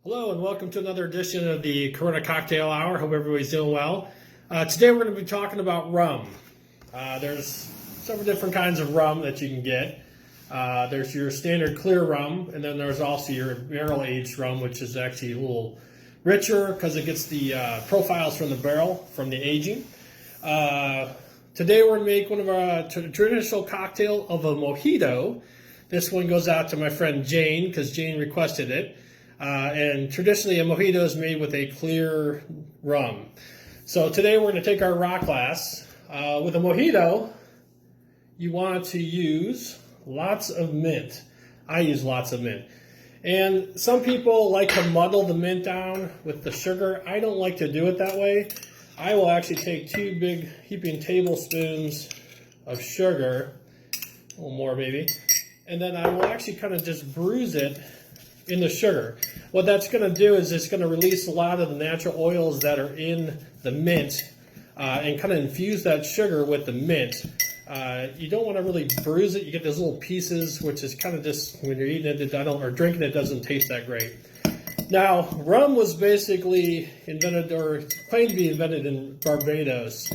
Hello and welcome to another edition of the Corona Cocktail Hour. Hope everybody's doing well. Today we're going to be talking about rum. There's several different kinds of rum that you can get. There's your standard clear rum, and then there's also your barrel-aged rum, which is actually a little richer because it gets the profiles from the barrel from the aging. Today we're going to make one of our traditional cocktail of a mojito. This one goes out to my friend Jane because Jane requested it. And traditionally a mojito is made with a clear rum. So today we're going to take our rock glass. With a mojito, you want to use lots of mint. I use lots of mint. And some people like to muddle the mint down with the sugar. I don't like to do it that way. I will actually take 2 big heaping tablespoons of sugar, a little more maybe, and then I will actually kind of just bruise it in the sugar. What that's going to do is it's going to release a lot of the natural oils that are in the mint and kind of infuse that sugar with the mint. You don't want to really bruise it. You get those little pieces, which is kind of just, when you're eating it, or drinking it, doesn't taste that great. Now, rum was basically invented, or claimed to be invented in Barbados.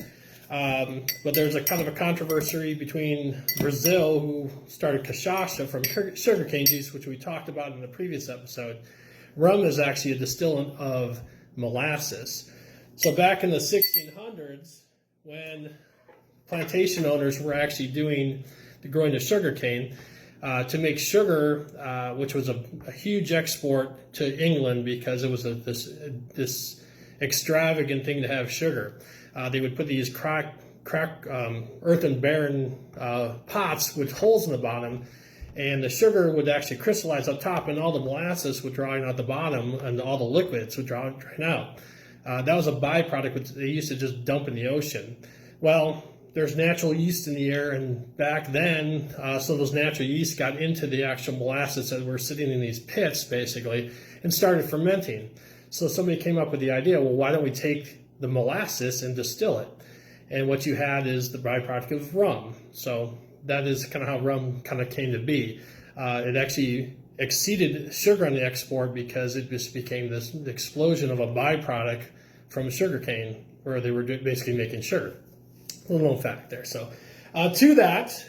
But there's a kind of a controversy between Brazil, who started cachaça from sugarcane juice, which we talked about in the previous episode. Rum is actually a distillant of molasses. So back in the 1600s, when plantation owners were actually growing the sugarcane, to make sugar, which was a huge export to England because it was this extravagant thing to have sugar. They would put these earthen barren pots with holes in the bottom, and the sugar would actually crystallize up top, and all the molasses would drain out the bottom, and all the liquids would drain out. That was a byproduct which they used to just dump in the ocean. Well, there's natural yeast in the air, and back then, so those natural yeast got into the actual molasses that were sitting in these pits, basically, and started fermenting. So somebody came up with the idea, well, why don't we take the molasses and distill it? And what you had is the byproduct of rum. So that is kind of how rum kind of came to be. It actually exceeded sugar on the export because it just became this explosion of a byproduct from sugarcane, where they were basically making sugar. A little known fact there. So to that,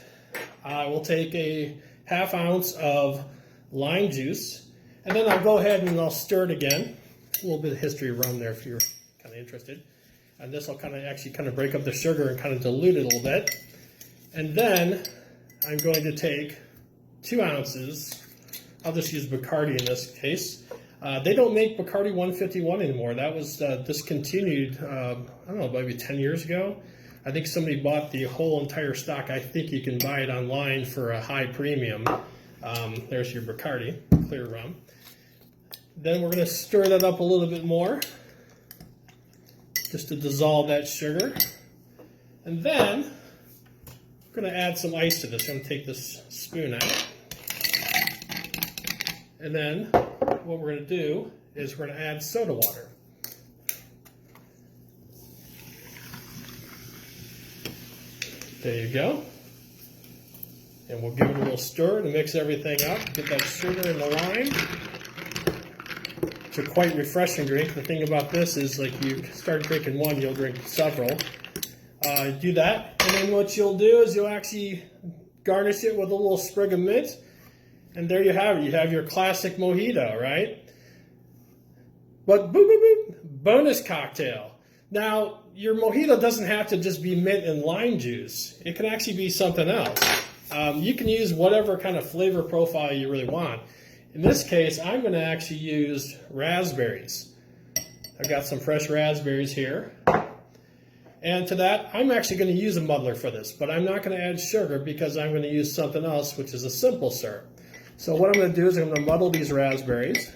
I will take a ½ ounce of lime juice, and then I'll go ahead and I'll stir it again. A little bit of history of rum there if you're kind of interested. And this will kind of break up the sugar and kind of dilute it a little bit. And then I'm going to take 2 ounces. I'll just use Bacardi in this case. They don't make Bacardi 151 anymore. That was discontinued, I don't know, maybe 10 years ago. I think somebody bought the whole entire stock. I think you can buy it online for a high premium. There's your Bacardi, clear rum. Then we're going to stir that up a little bit more, just to dissolve that sugar. And then we're going to add some ice to this. I'm going to take this spoon out. And then what we're going to do is we're going to add soda water. There you go. And we'll give it a little stir to mix everything up, get that sugar and the lime. It's a quite refreshing drink. The thing about this is, like, you start drinking one, you'll drink several. Do that, and then what you'll do is you'll actually garnish it with a little sprig of mint, and there you have it. You have your classic mojito, right? But boop, boop, boop, bonus cocktail. Now, your mojito doesn't have to just be mint and lime juice. It can actually be something else. You can use whatever kind of flavor profile you really want. In this case, I'm going to actually use raspberries. I've got some fresh raspberries here. And to that, I'm actually going to use a muddler for this, but I'm not going to add sugar because I'm going to use something else, which is a simple syrup. So what I'm going to do is I'm going to muddle these raspberries,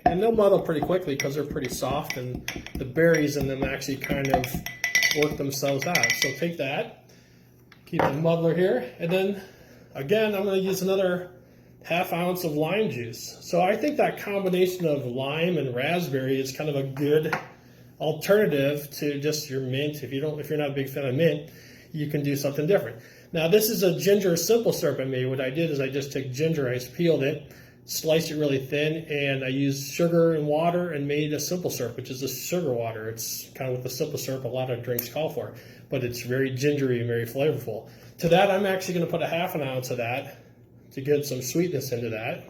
and they'll muddle pretty quickly because they're pretty soft, and the berries in them actually kind of work themselves out. So take that, keep the muddler here, and then again, I'm going to use another ½ ounce of lime juice. So I think that combination of lime and raspberry is kind of a good alternative to just your mint. If you're not a big fan of mint, you can do something different. Now this is a ginger simple syrup I made. What I did is I just took ginger, I peeled it, sliced it really thin, and I used sugar and water and made a simple syrup, which is a sugar water. It's kind of what the simple syrup a lot of drinks call for, but it's very gingery and very flavorful. To that, I'm actually going to put a ½ ounce of that to get some sweetness into that,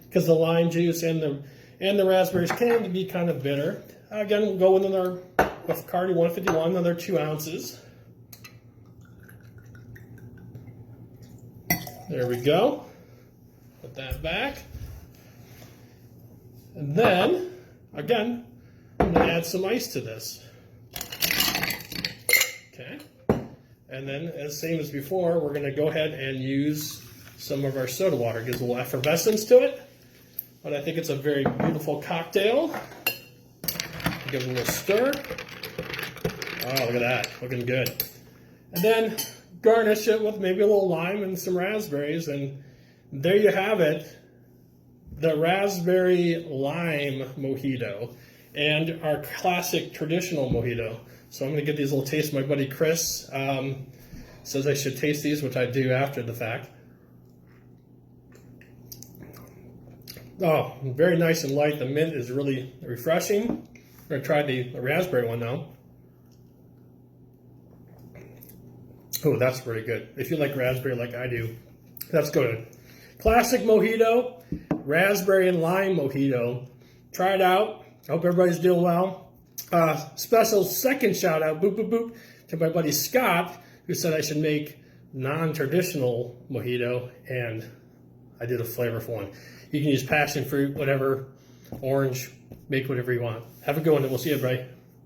because the lime juice and the raspberries can be kind of bitter. Again, we'll go with another Bacardi 151, another 2 ounces. There we go. Put that back. And then, again, I'm going to add some ice to this. Okay. And then, as same as before, we're going to go ahead and use some of our soda water. It gives a little effervescence to it. But I think it's a very beautiful cocktail. Give it a little stir. Oh, look at that. Looking good. And then garnish it with maybe a little lime and some raspberries. And there you have it. The raspberry lime mojito and our classic traditional mojito. So I'm going to give these a little taste. My buddy Chris says I should taste these, which I do after the fact. Oh, very nice and light. The mint is really refreshing. I'm going to try the raspberry one now. Oh, that's pretty good. If you like raspberry like I do, that's good. Classic mojito, raspberry and lime mojito. Try it out. I hope everybody's doing well. Special second shout out, boop, boop, boop, to my buddy Scott, who said I should make non-traditional mojito, and I did a flavorful one. You can use passion fruit, whatever, orange, make whatever you want. Have a good one, and we'll see you, everybody.